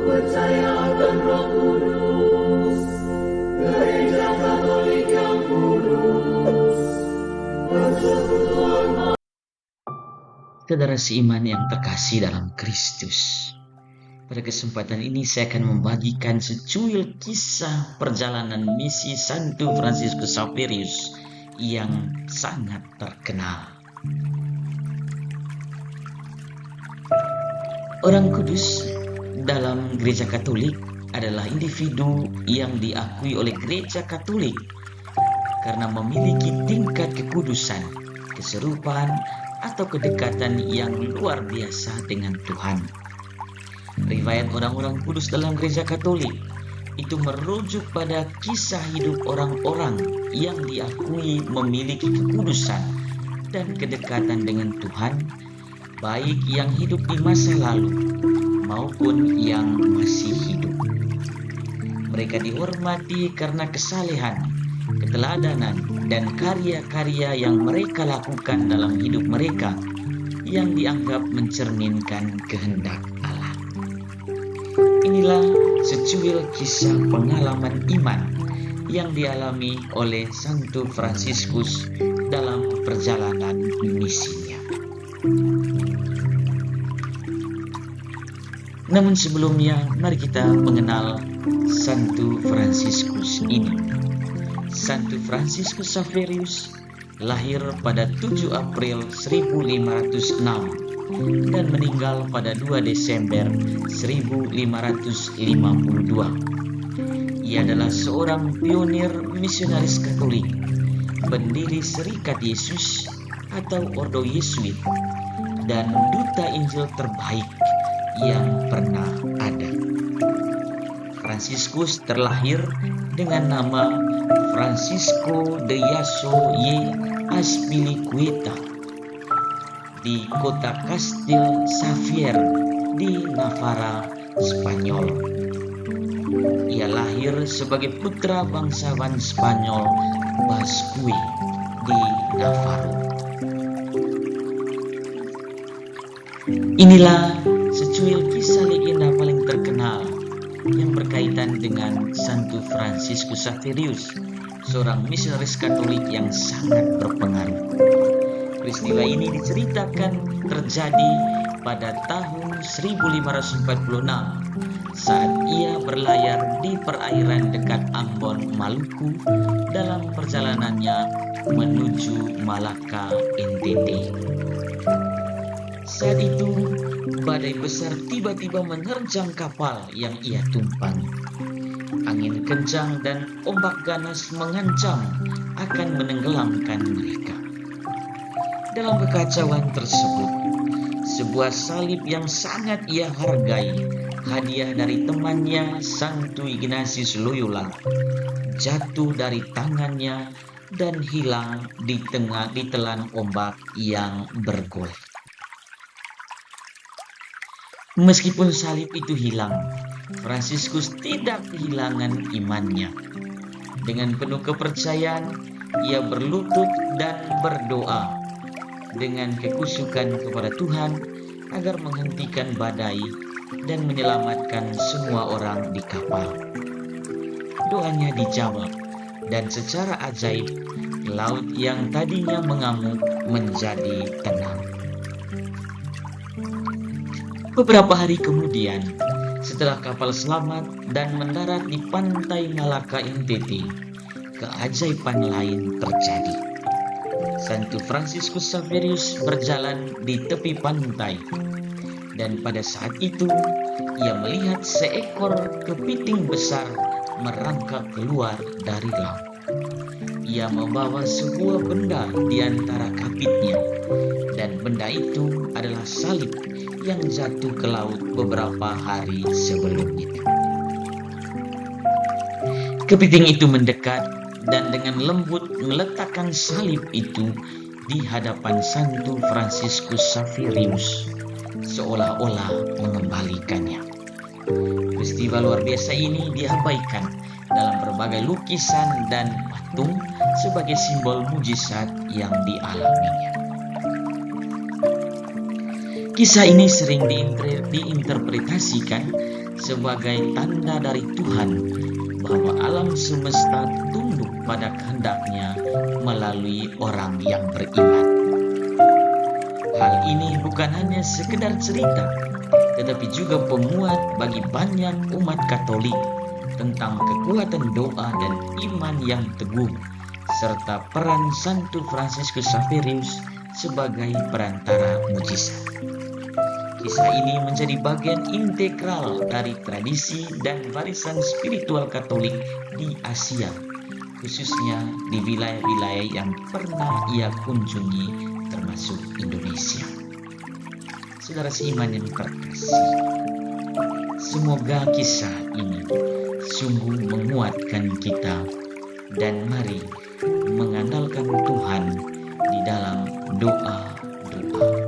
percaya akan Roh Kudus, Gereja Katolik yang kudus, persekutuan. Saudara seiman yang terkasih dalam Kristus, pada kesempatan ini saya akan membagikan secuil kisah perjalanan misi Santo Fransiskus Xaverius yang sangat terkenal. Orang kudus dalam Gereja Katolik adalah individu yang diakui oleh Gereja Katolik karena memiliki tingkat kekudusan, keserupaan, atau kedekatan yang luar biasa dengan Tuhan. Riwayat orang-orang kudus dalam Gereja Katolik itu merujuk pada kisah hidup orang-orang yang diakui memiliki kekudusan dan kedekatan dengan Tuhan, baik yang hidup di masa lalu maupun yang masih hidup. Mereka dihormati karena kesalehan, keteladanan, dan karya-karya yang mereka lakukan dalam hidup mereka yang dianggap mencerminkan kehendak Allah. Inilah secuil kisah pengalaman iman yang dialami oleh Santo Fransiskus dalam perjalanan misinya. Namun sebelumnya, mari kita mengenal Santo Fransiskus ini. Santo Fransiskus Xaverius lahir pada 7 April 1506 dan meninggal pada 2 Desember 1552. Ia adalah seorang pionir misionaris Katolik, pendiri Serikat Yesus atau Ordo Yesuit, dan duta Injil terbaik yang pernah ada. Fransiskus terlahir dengan nama Francisco de Yaso y Azpilicueta di kota Castel Xavier di Navarra, Spanyol. Ia lahir sebagai putra bangsawan Spanyol Basque di Navarro. Inilah secuil kisah legenda paling terkenal yang berkaitan dengan Santo Fransiskus Xaverius, seorang misionaris Katolik yang sangat berpengaruh. Peristiwa ini diceritakan terjadi pada tahun 1546 saat ia berlayar di perairan dekat Ambon, Maluku dalam perjalanannya menuju Malaka, NTT. Saat itu, badai besar tiba-tiba menerjang kapal yang ia tumpangi. Angin kencang dan ombak ganas mengancam akan menenggelamkan mereka. Dalam kekacauan tersebut, sebuah salib yang sangat ia hargai, hadiah dari temannya Santo Ignatius Loyola, jatuh dari tangannya dan hilang di telan ombak yang bergolak. Meskipun salib itu hilang, Fransiskus tidak kehilangan imannya. Dengan penuh kepercayaan, ia berlutut dan berdoa dengan kekusukan kepada Tuhan agar menghentikan badai dan menyelamatkan semua orang di kapal. Doanya dijawab, dan secara ajaib, laut yang tadinya mengamuk menjadi tenang. Beberapa hari kemudian, setelah kapal selamat dan mendarat di pantai Malaka, NTT, keajaiban lain terjadi. Santo Fransiskus Xaverius berjalan di tepi pantai, dan pada saat itu ia melihat seekor kepiting besar merangkak keluar dari laut. Ia membawa sebuah benda di antara kapitnya, dan benda itu adalah salib yang jatuh ke laut beberapa hari sebelumnya. Kepiting itu mendekat dan dengan lembut meletakkan salib itu di hadapan Santo Fransiskus Xaverius, seolah-olah mengembalikannya. Peristiwa luar biasa ini diabaikan dalam berbagai lukisan dan patung sebagai simbol mujizat yang dialaminya. Kisah ini sering diinterpretasikan sebagai tanda dari Tuhan bahwa alam semesta tunduk pada kehendak-Nya melalui orang yang beriman. Hal ini bukan hanya sekedar cerita, tetapi juga penguat bagi banyak umat Katolik tentang kekuatan doa dan iman yang teguh, serta peran Santo Fransiskus Xaverius sebagai perantara mujizat. Kisah ini menjadi bagian integral dari tradisi dan warisan spiritual Katolik di Asia, khususnya di wilayah-wilayah yang pernah ia kunjungi, termasuk Indonesia. Saudara seiman yang terkasih, semoga kisah ini sungguh menguatkan kita, dan mari mengandalkan Tuhan di dalam doa-doa